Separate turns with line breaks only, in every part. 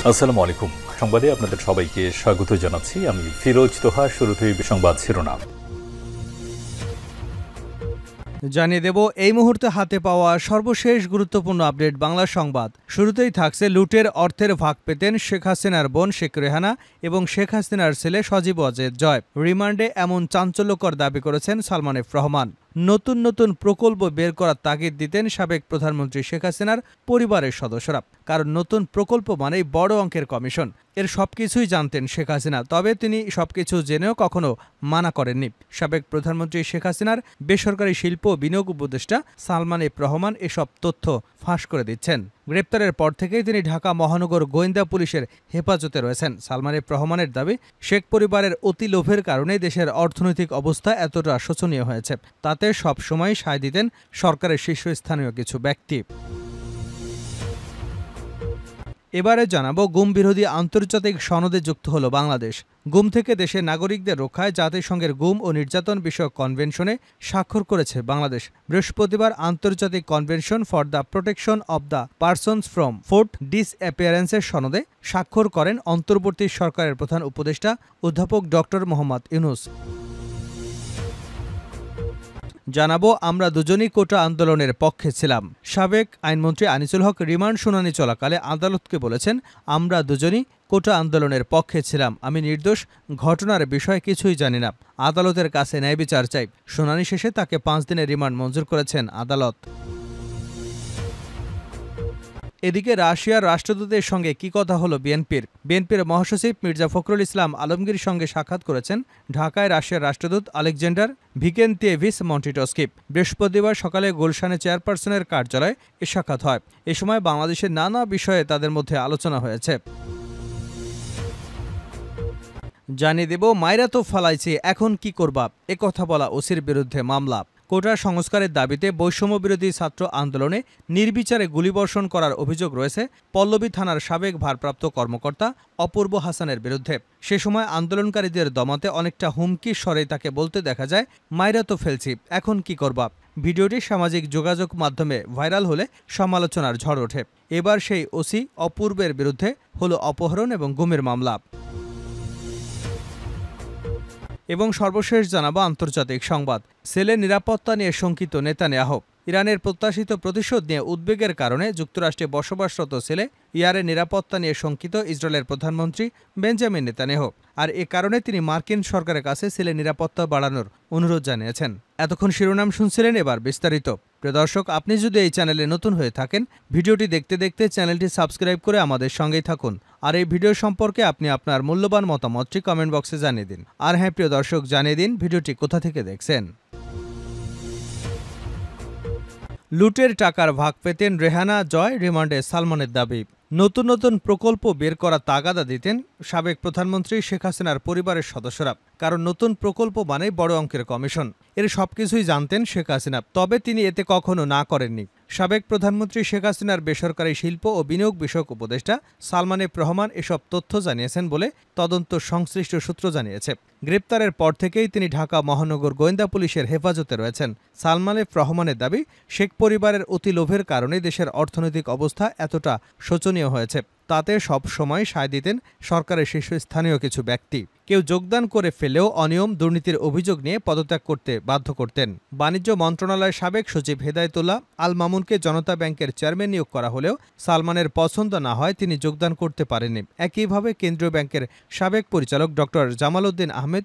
আসসালামু আলাইকুম। সংবাদে আপনাদের সবাইকে স্বাগত জানাচ্ছি। আমি ফিরোজ তোহা। শুরুতেই সংবাদ শিরোনাম
জানিয়ে দেব এই মুহূর্তে হাতে পাওয়া সর্বশেষ গুরুত্বপূর্ণ আপডেট বাংলা সংবাদ। শুরুতেই থাকছে লুটের অর্থের ভাগ পেতেন শেখ হাসিনার বোন শেখ রেহানা এবং শেখ হাসিনার ছেলে সজীব ওয়াজেদ জয়। রিমান্ডে এমন চাঞ্চল্যকর দাবি করেছেন সালমান এফ রহমান। নতুন নতুন প্রকল্প বের করার তাগিদ দিতেন সাবেক প্রধানমন্ত্রী শেখ হাসিনার পরিবারের সদস্যরা, কারণ নতুন প্রকল্প মানেই বড় অঙ্কের কমিশন। এর সবকিছুই জানতেন শেখ হাসিনা, তবে তিনি সবকিছু জেনেও কখনো মানা করেননি। সাবেক প্রধানমন্ত্রী শেখ হাসিনার বেসরকারি শিল্প ও বিনিয়োগ উপদেষ্টা সালমান এফ রহমান এসব তথ্য ফাঁস করে দিচ্ছেন। গ্রেপ্তারের পর থেকেই তিনি ঢাকা মহানগর গোয়েন্দা পুলিশের হেফাজতে রয়েছেন। সালমান এফ রহমানের দাবি, শেখ পরিবারের অতি লোভের কারণে দেশের অর্থনৈতিক অবস্থা এতটা শোচনীয় হয়েছে। তাতে সব সময় সায় দিতেন সরকারের শীর্ষস্থানীয় কিছু ব্যক্তি। এবারে জানাবো গুম বিরোধী আন্তর্জাতিক সনদে যুক্ত হল বাংলাদেশ। গুম থেকে দেশের নাগরিকদের রক্ষায় জাতিসংঘের গুম ও নির্যাতন বিষয়ক কনভেনশনে স্বাক্ষর করেছে বাংলাদেশ। বৃহস্পতিবার আন্তর্জাতিক convention for the protection of the persons from forced ডিসঅ্যাপিয়ারেন্সের সনদে স্বাক্ষর করেন অন্তর্বর্তী সরকারের প্রধান উপদেষ্টা অধ্যাপক ডক্টর মোহাম্মদ ইউনূস। জানাবো আমরা দুজনই কোটা আন্দোলনের পক্ষে ছিলাম। সাবেক আইনমন্ত্রী আনিসুল হক রিমান্ড শুনানি চলাকালে আদালতকে বলেছেন, আমরা দুজনই কোটা আন্দোলনের পক্ষে ছিলাম, আমি নির্দোষ, ঘটনার বিষয়ে কিছুই জানি না, আদালতের কাছে ন্যায় বিচার চাই। শুনানি শেষে তাকে 5 দিনের রিমান্ড মঞ্জুর করেছেন আদালত। এদিকে রাশিয়ার রাষ্ট্রদূতের সঙ্গে কি কথা হলো বিএনপির মহাসচিব মির্জা ফখরুল ইসলাম আলমগীর সঙ্গে সাক্ষাৎ করেছেন ঢাকায় রাশিয়ার রাষ্ট্রদূত আলেকজান্ডার ভিকেন্তিয়েভিচ মন্টিটস্কি। বৃহস্পতিবার সকালে গুলশানে চেয়ারপারসনের কার্যালয়ে এ সাক্ষাৎ হয়। এ সময় বাংলাদেশের নানা বিষয়ে তাদের মধ্যে আলোচনা হয়েছে। জানিয়ে দেব মাইরা তো ফালাইছে, এখন কি করবা, একথা বলা ওসির বিরুদ্ধে মামলা। কোটা সংস্কারের দাবিতে বৈষম্যবিরোধী ছাত্র আন্দোলনে নির্বিচারে গুলিবর্ষণ করার অভিযোগ রয়েছে পল্লবী থানার সাবেক ভারপ্রাপ্ত কর্মকর্তা অপূর্ব হাসানের বিরুদ্ধে। সে সময় আন্দোলনকারীদের দমাতে অনেকটা হুমকির স্বরে তাকে বলতে দেখা যায়, মাইরা তো ফেলছি, এখন কি করবা। ভিডিওটি সামাজিক যোগাযোগ মাধ্যমে ভাইরাল হলে সমালোচনার ঝড় ওঠে। এবার সেই ওসি অপূর্বের বিরুদ্ধে হলো অপহরণ এবং গুমের মামলা। এবং সর্বশেষ জানাবো আন্তর্জাতিক সংবাদ। ছেলের নিরাপত্তা নিয়ে শঙ্কিত নেতানিয়াহু। ইরানের প্রত্যাশিত প্রতিশোধ নিয়ে উদ্বেগের কারণে যুক্তরাষ্ট্রে বসবাসরত ছেলে ইয়ারের নিরাপত্তা নিয়ে শঙ্কিত ইসরায়েলের প্রধানমন্ত্রী বেঞ্জামিন নেতানিয়াহু। আর এ কারণে তিনি মার্কিন সরকারের কাছে ছেলের নিরাপত্তা বাড়ানোর অনুরোধ জানিয়েছেন। এতক্ষণ শিরোনাম শুনছিলেন, এবার বিস্তারিত। প্রিয় দর্শক, আপনি যদি এই চ্যানেলে নতুন হয়ে থাকেন, ভিডিওটি দেখতে দেখতে চ্যানেলটি সাবস্ক্রাইব করে আমাদের সঙ্গেই থাকুন। আর এই ভিডিও সম্পর্কে আপনি আপনার মূল্যবান মতামতটি কমেন্ট বক্সে জানিয়ে দিন। আর হ্যাঁ প্রিয় দর্শক, জানিয়ে দিন ভিডিওটি কোথা থেকে দেখছেন। লুটের টাকার ভাগ পেতেন রেহানা জয়, রিমান্ডে সালমানের দাবি। নতুন নতুন প্রকল্প বের করা তাগাদা দিতেন সাবেক প্রধানমন্ত্রী শেখ হাসিনার পরিবারের সদস্যরা, কারণ নতুন প্রকল্প মানেই বড় অঙ্কের কমিশন। এর সবকিছুই জানতেন শেখ হাসিনা, তবে তিনি এতে কখনো না করেননি। সাবেক প্রধানমন্ত্রী শেখ হাসিনার বেসরকারি শিল্প ও বিনিয়োগ বিষয়ক উপদেষ্টা সালমান এফ রহমান এসব তথ্য জানিয়েছেন বলে তদন্ত সংশ্লিষ্ট সূত্র জানিয়েছে। গ্রেপ্তারের পর থেকেই তিনি ঢাকা মহানগর গোয়েন্দা পুলিশের হেফাজতে রয়েছেন। সালমান এফ রহমানের দাবি, শেখ পরিবারের অতি লোভের কারণে দেশের অর্থনৈতিক অবস্থা এতটা শোচনীয় হয়েছে। তাতে সব সময় সায় দিতেন সরকারের শীর্ষস্থানীয় কিছু ব্যক্তি। কেউ যোগদান করে ফেলেও অনিয়ম দুর্নীতির অভিযোগ নিয়ে পদত্যাগ করতে বাধ্য করতেন। বাণিজ্য মন্ত্রণালয়ের সাবেক সচিব হেদায়েতুল্লাহ আল মামুনকে জনতা ব্যাংকের চেয়ারম্যান নিয়োগ করা হলেও সালমানের পছন্দ না হয় তিনি যোগদান করতে পারেননি। একইভাবে কেন্দ্রীয় ব্যাংকের সাবেক পরিচালক ডক্টর জামাল উদ্দিন আহমেদ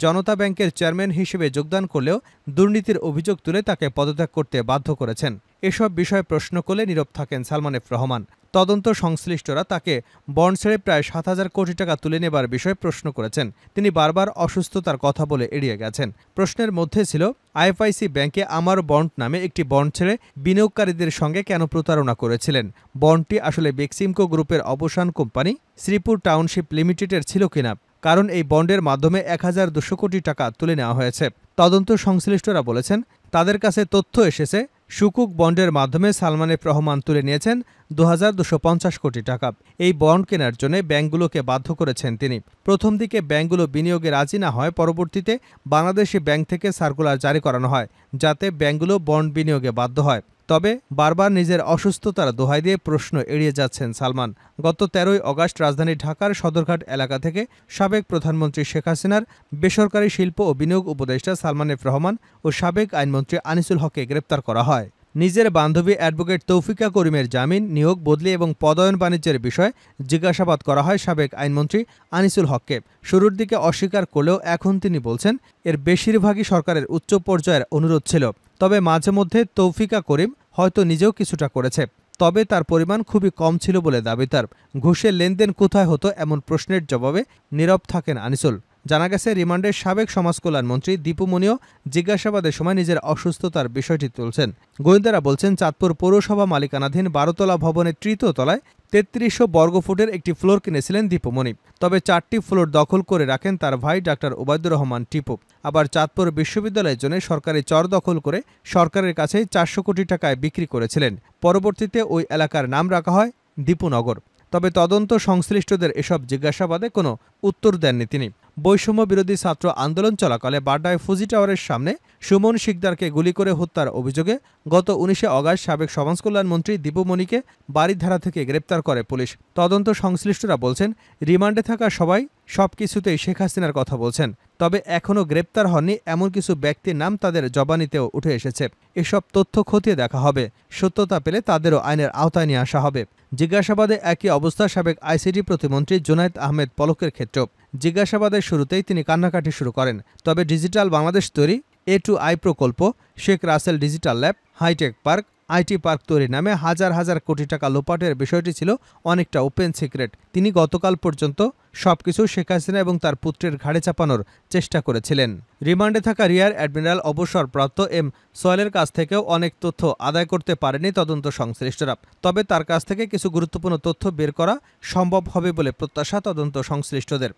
জনতা ব্যাংকের চেয়ারম্যান হিসেবে যোগদান করলেও দুর্নীতির অভিযোগ তুলে তাকে পদত্যাগ করতে বাধ্য করেছেন। এসব বিষয়ে প্রশ্ন করলে নীরব থাকেন সালমান এফ রহমান। তদন্ত সংশ্লিষ্টরা তাকে বন্ড ছেড়ে প্রায় 7,000 কোটি টাকা তুলে নেবার বিষয়ে প্রশ্ন করেছেন। তিনি বারবার অসুস্থতার কথা বলে এড়িয়ে গেছেন। প্রশ্নের মধ্যে ছিল, আইএফআইসি ব্যাংকে আমার বন্ড নামে একটি বন্ড ছেড়ে বিনিয়োগকারীদের সঙ্গে কেন প্রতারণা করেছিলেন। বন্ডটি আসলে বেক্সিমকো গ্রুপের অবসান কোম্পানি শ্রীপুর টাউনশিপ লিমিটেডের ছিল কিনা, কারণ এই বন্ডের মাধ্যমে 1,200 কোটি টাকা তুলে নেওয়া হয়েছে। তদন্ত সংশ্লিষ্টরা বলেছেন, তাদের কাছে তথ্য এসেছে সুকুক বন্ডের মাধ্যমে সালমান এফ রহমান তুলে নিয়েছেন 2,250 কোটি টাকা। এই বন্ড কেনার জন্য ব্যাংকগুলোকে বাধ্য করেছেন তিনি। প্রথম দিকে ব্যাংকগুলো বিনিয়োগে রাজি না হয়, পরবর্তীতে বাংলাদেশি ব্যাংক থেকে সার্কুলার জারি করানো হয় যাতে ব্যাংকগুলো বন্ড বিনিয়োগে বাধ্য হয়। তবে বারবার নিজের অসুস্থতার দোহাই দিয়ে প্রশ্ন এড়িয়ে যাচ্ছেন সালমান। গত ১৩ই আগস্ট রাজধানী ঢাকার সদরঘাট এলাকা থেকে সাবেক প্রধানমন্ত্রী শেখ হাসিনার বেসরকারি শিল্প ও বিনিয়োগ উপদেষ্টা সালমান এফ রহমান ও সাবেক আইনমন্ত্রী আনিসুল হককে গ্রেপ্তার করা হয়। নিজের বান্ধবী অ্যাডভোকেট তৌফিকা করিমের জামিন, নিয়োগ, বদলি এবং পদায়ন বাণিজ্যের বিষয়ে জিজ্ঞাসাবাদ করা হয় সাবেক আইনমন্ত্রী আনিসুল হককে। শুরুর দিকে অস্বীকার করলেও এখন তিনি বলছেন এর বেশিরভাগই সরকারের উচ্চ পর্যায়ের অনুরোধ ছিল। তবে মাঝে মধ্যে তৌফিকা করিম হয়তো নিজেও কিছুটা করেছে, তবে তার পরিমাণ খুবই কম ছিল বলে দাবি তার। ঘুষের লেনদেন কোথায় হতো এমন প্রশ্নের জবাবে নীরব থাকেন আনিসুল। জানা গেছে, রিমান্ডের সাবেক সমাজকল্যাণমন্ত্রী দীপু মনিও জিজ্ঞাসাবাদের সময় নিজের অসুস্থতার বিষয়টি তুলছেন। গোয়েন্দারা বলছেন, চাঁদপুর পৌরসভা মালিকানাধীন ১২তলা ভবনের তৃতীয় তলায় ৩৩০০ বর্গফুটের একটি ফ্লোর কিনেছিলেন দীপু মনি। তবে ৪টি ফ্লোর দখল করে রাখেন তার ভাই ডাক্তার ওবায়দুর রহমান টিপু। আবার চাঁদপুর বিশ্ববিদ্যালয়ের জন্য সরকারি চর দখল করে সরকারের কাছে ৪০০ কোটি টাকায় বিক্রি করেছিলেন। পরবর্তীতে ওই এলাকার নাম রাখা হয় দীপুনগর। তবে তদন্ত সংশ্লিষ্টদের এসব জিজ্ঞাসাবাদে কোনো উত্তর দেননি তিনি। বৈষম্য বিরোধী ছাত্র আন্দোলন চলাকালে বাড্ডায় ফুজি টাওয়ারের সামনে সুমন শিকদারকে গুলি করে হত্যার অভিযোগে গত ১৯শে আগস্ট সাবেক সমাজকল্যাণমন্ত্রী দীপু মনিকে বারিধারা থেকে গ্রেপ্তার করে পুলিশ। তদন্ত সংশ্লিষ্টরা বলছেন, রিমান্ডে থাকা সবাই সবকিছুতেই শেখ হাসিনার কথা বলছেন। তবে এখনও গ্রেপ্তার হননি এমন কিছু ব্যক্তির নাম তাদের জবানিতেও উঠে এসেছে। এসব তথ্য খতিয়ে দেখা হবে। সত্যতা পেলে তাদেরও আইনের আওতায় নিয়ে আসা হবে। জিজ্ঞাসাবাদে একই অবস্থা সাবেক আইসিটি প্রতিমন্ত্রী জুনায়েদ আহমেদ পলকের ক্ষেত্রেও। জিজ্ঞাসাবাদের শুরুতেই তিনি কান্নাকাটি শুরু করেন। তবে ডিজিটাল বাংলাদেশ তৈরি, A2I প্রকল্প, Sheikh Russel digital lab, hi tech park, IT park তৈরির নামে হাজার হাজার কোটি টাকা লোপাটের বিষয়টি ছিল অনেকটা ওপেন সিক্রেট। তিনি গতকাল পর্যন্ত সবকিছু শেখ হাসিনা এবং তার পুত্রের ঘাড়ে চাপানোর চেষ্টা করেছিলেন। রিমান্ডে থাকা রিয়ার অ্যাডমিরাল অবসরপ্রাপ্ত এম সোহেলের কাছ থেকেও অনেক তথ্য আদায় করতে পারেনি তদন্ত সংশ্লিষ্টরা। তবে তার কাছ থেকে কিছু গুরুত্বপূর্ণ তথ্য বের করা সম্ভব হবে বলে প্রত্যাশা তদন্ত সংশ্লিষ্টদের।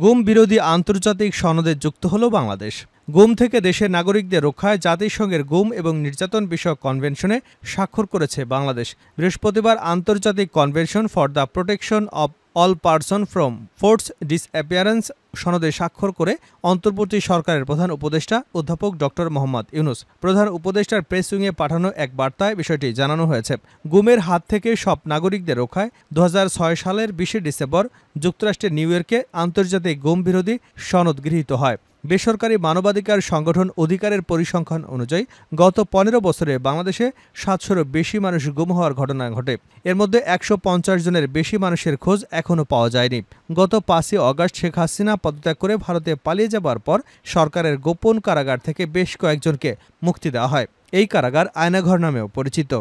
গুম বিরোধী আন্তর্জাতিক সনদে যুক্ত হল বাংলাদেশ। গুম থেকে দেশের নাগরিকদের রক্ষায় জাতিসংঘের গুম এবং নির্যাতন বিষয়ক কনভেনশনে স্বাক্ষর করেছে বাংলাদেশ। বৃহস্পতিবার আন্তর্জাতিক convention for the protection of all person from force disappearance সনদে স্বাক্ষর করে অন্তর্বর্তী সরকারের প্রধান উপদেষ্টা অধ্যাপক ড. মোহাম্মদ ইউনূস। প্রধান উপদেষ্টার প্রেস উইংয়ে পাঠানো এক বার্তায় বিষয়টি জানানো হয়েছে। গুমের হাত থেকে সব নাগরিকদের রক্ষায় ২০০৬ সালের ২০শে ডিসেম্বর যুক্তরাষ্ট্রের নিউ ইয়র্কে আন্তর্জাতিক গুম বিরোধী সনদ গৃহীত হয়। বেসরকারি মানবাধিকার সংগঠন অধিকারের পরিসংখ্যান অনুযায়ী গত ১৫ বছরে বাংলাদেশে ৭০০-র বেশি মানুষ গুম হওয়ার ঘটনা ঘটে। এর মধ্যে ১৫০ জনের বেশি মানুষের খোঁজ এখনও পাওয়া যায়নি। গত ৫ই আগস্ট শেখ হাসিনা পদত্যাগ করে ভারতে পালিয়ে যাবার পর সরকারের গোপন কারাগার থেকে বেশ কয়েকজনকে মুক্তি দেওয়া হয়। এই কারাগার আয়নাঘর নামেও পরিচিত।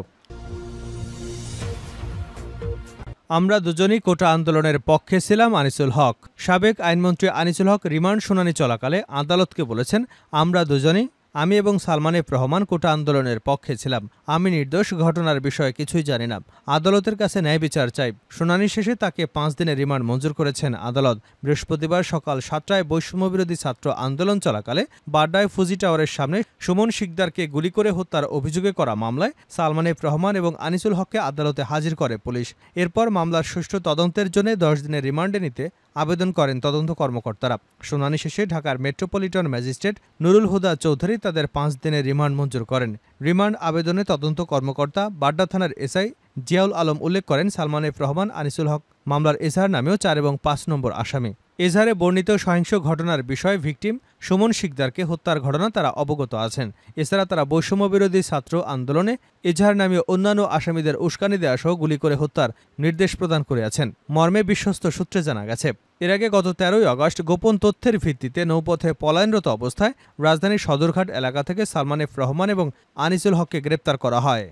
আমরা দুজনই কোটা আন্দোলনের পক্ষে ছিলাম, আনিসুল হক। সাবেক আইনমন্ত্রী আনিসুল হক রিমান্ড শুনানি চলাকালে আদালতকে বলেছেন, আমরা দুজনই, আমি এবং সালমান এফ রহমান কোটা আন্দোলনের পক্ষে ছিলাম। আমি নির্দোষ, ঘটনার বিষয়ে কিছুই জানি না। আদালতের কাছে ন্যায় বিচার চাই। শুনানি শেষে তাকে ৫ দিনের রিমান্ড মঞ্জুর করেছেন আদালত। বৃহস্পতিবার সকাল ৭টায় বৈষম্যবিরোধী ছাত্র আন্দোলন চলাকালে বাড্ডায় ফুজি টাওয়ারের সামনে সুমন শিকদারকে গুলি করে হত্যার অভিযোগে করা মামলায় সালমান এফ রহমান এবং আনিসুল হককে আদালতে হাজির করে পুলিশ। এরপর মামলার সুষ্ঠু তদন্তের জন্য ১০ দিনের রিমান্ডে নিতে আবেদন করেন তদন্ত কর্মকর্তারা। শুনানি শেষে ঢাকার মেট্রোপলিটন ম্যাজিস্ট্রেট নুরুল হুদা চৌধুরী তাদের ৫ দিনের রিমান্ড মঞ্জুর করেন। রিমান্ড আবেদনে তদন্ত কর্মকর্তা বাড্ডা থানার এসআই জিয়াউল আলম উল্লেখ করেন, সালমান এফ রহমান, আনিসুল হক মামলার এজাহার নামেও ৪ এবং ৫ নম্বর আসামি। এজাহারে বর্ণিত সহিংস ঘটনার বিষয়ে ভিকটিম সুমন শিকদারকে হত্যার ঘটনা তারা অবগত আছেন। এছাড়া তারা বৈষম্যবিরোধী ছাত্র আন্দোলনে এজাহার নামীয় অন্যান্য আসামিদের উস্কানি দেওয়া সহ গুলি করে হত্যার নির্দেশ প্রদান করে আছেন মর্মে বিশ্বস্ত সূত্রে জানা গেছে। এর আগে গত ১৩ই আগস্ট গোপন তথ্যের ভিত্তিতে নৌপথে পলায়নরত অবস্থায় রাজধানীর সদরঘাট এলাকা থেকে সালমান এফ রহমান এবং আনিসুল হককে গ্রেপ্তার করা হয়।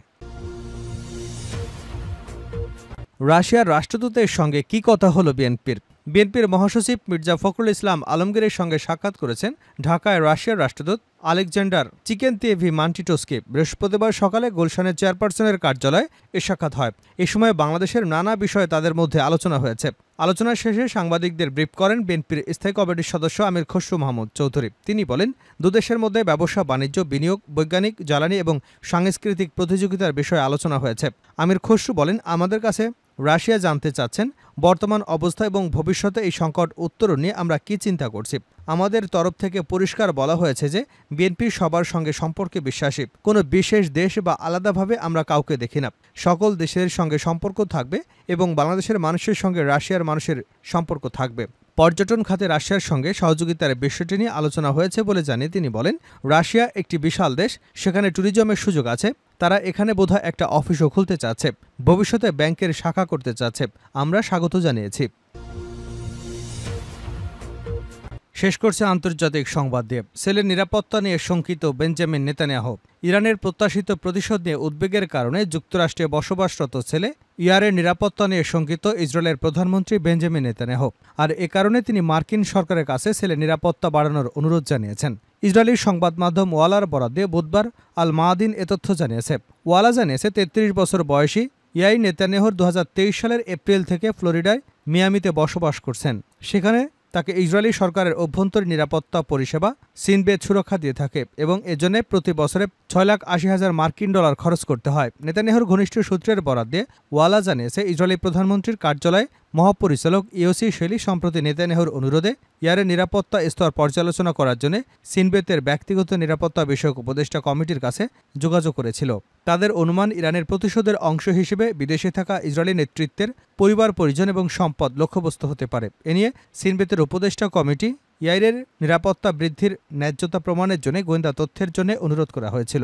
রাশিয়ার রাষ্ট্রদূতের সঙ্গে কি কথা হলো বিএনপির? বিএনপির মহাসচিব মির্জা ফখরুল ইসলাম আলমগীরের সঙ্গে সাক্ষাৎ করেছেন ঢাকায় রাশিয়ার রাষ্ট্রদূত আলেকজান্ডার চিকেনতিয়েভি মান্টিটোসকে। বৃহস্পতিবার সকালে গুলশানের চেয়ারপারসনের কার্যালয়ে এ সাক্ষাৎ হয়। এ সময় বাংলাদেশের নানা বিষয়ে তাদের মধ্যে আলোচনা হয়েছে। আলোচনা শেষে সাংবাদিকদের ব্রিফ করেন বিএনপির স্থায়ী কমিটির সদস্য আমির খসরু মাহমুদ চৌধুরী। তিনি বলেন, দুদেশের মধ্যে ব্যবসা বাণিজ্য, বিনিয়োগ, বৈজ্ঞানিক, জ্বালানি এবং সাংস্কৃতিক প্রতিযোগিতার বিষয়ে আলোচনা হয়েছে। আমির খসরু বলেন, আমাদের কাছে রাশিয়া জানতে চাচ্ছেন বর্তমান অবস্থা এবং ভবিষ্যতে এই সংকট উত্তরণ নিয়ে আমরা কি চিন্তা করছি। আমাদের তরফ থেকে পরিষ্কার বলা হয়েছে যে বিএনপি সবার সঙ্গে সম্পর্কে বিশ্বাসী। কোনো বিশেষ দেশ বা আলাদাভাবে আমরা কাউকে দেখি না। সকল দেশের সঙ্গে সম্পর্ক থাকবে এবং বাংলাদেশের মানুষের সঙ্গে রাশিয়ার মানুষের সম্পর্ক থাকবে। পর্যটন খাতে রাশিয়ার সঙ্গে সহযোগিতার বিষয়টি নিয়ে আলোচনা হয়েছে বলে জানিয়ে তিনি বলেন, রাশিয়া একটি বিশাল দেশ, সেখানে ট্যুরিজমের সুযোগ আছে। তারা এখানে বোধহয় একটা অফিসও খুলতে চাচ্ছে, ভবিষ্যতে ব্যাংকের শাখা করতে চাচ্ছে। আমরা স্বাগত জানিয়েছি। শেষ করছে আন্তর্জাতিক সংবাদ দিয়ে। ছেলের নিরাপত্তা নিয়ে শঙ্কিত বেঞ্জামিন নেতানিয়াহু। ইরানের প্রত্যাশিত প্রতিশোধ নিয়ে উদ্বেগের কারণে যুক্তরাষ্ট্রে বসবাসরত ছেলে ইয়ারের নিরাপত্তা নিয়ে শঙ্কিত ইসরায়েলের প্রধানমন্ত্রী বেঞ্জামিন নেতানিয়াহু। আর এ কারণে তিনি মার্কিন সরকারের কাছে ছেলের নিরাপত্তা বাড়ানোর অনুরোধ জানিয়েছেন। ইসরায়েলি সংবাদ মাধ্যম ওয়ালার বরাদ্দে বুধবার আল মাদিন এ তথ্য জানিয়েছে। ওয়ালা জানিয়েছে ৩৩ বছর বয়সী ইয়াই নেতানিয়াহুর ২০২৩ সালের এপ্রিল থেকে ফ্লোরিডায় মিয়ামিতে বসবাস করছেন। সেখানে তাকে ইসরায়েলি সরকারের অভ্যন্তরীণ নিরাপত্তা পরিষেবা সিনবেদ সুরক্ষা দিয়ে থাকে এবং এজন্য প্রতি বছরে $৬,৮০,০০০ মার্কিন ডলার খরচ করতে হয়। নেতানিয়াহুর ঘনিষ্ঠ সূত্রের বরাদ্দে ওয়ালা জানিয়েছে, ইসরায়েলি প্রধানমন্ত্রীর কার্যালয় মহাপরিচালক ইওসি শেলি সম্প্রতি নেতানিয়াহুর অনুরোধে ইয়ারের নিরাপত্তা স্তর পর্যালোচনা করার জন্য সিনবেতের ব্যক্তিগত নিরাপত্তা বিষয়ক উপদেষ্টা কমিটির কাছে যোগাযোগ করেছিল। তাদের অনুমান, ইরানের প্রতিশোধের অংশ হিসেবে বিদেশে থাকা ইসরায়েলি নেতৃত্বের পরিবার পরিজন এবং সম্পদ লক্ষ্যবস্তু হতে পারে। এ নিয়ে সিনবেতের উপদেষ্টা কমিটি ইয়াইরের নিরাপত্তা বৃদ্ধির ন্যায্যতা প্রমাণের জন্য গোয়েন্দা তথ্যের জন্য অনুরোধ করা হয়েছিল।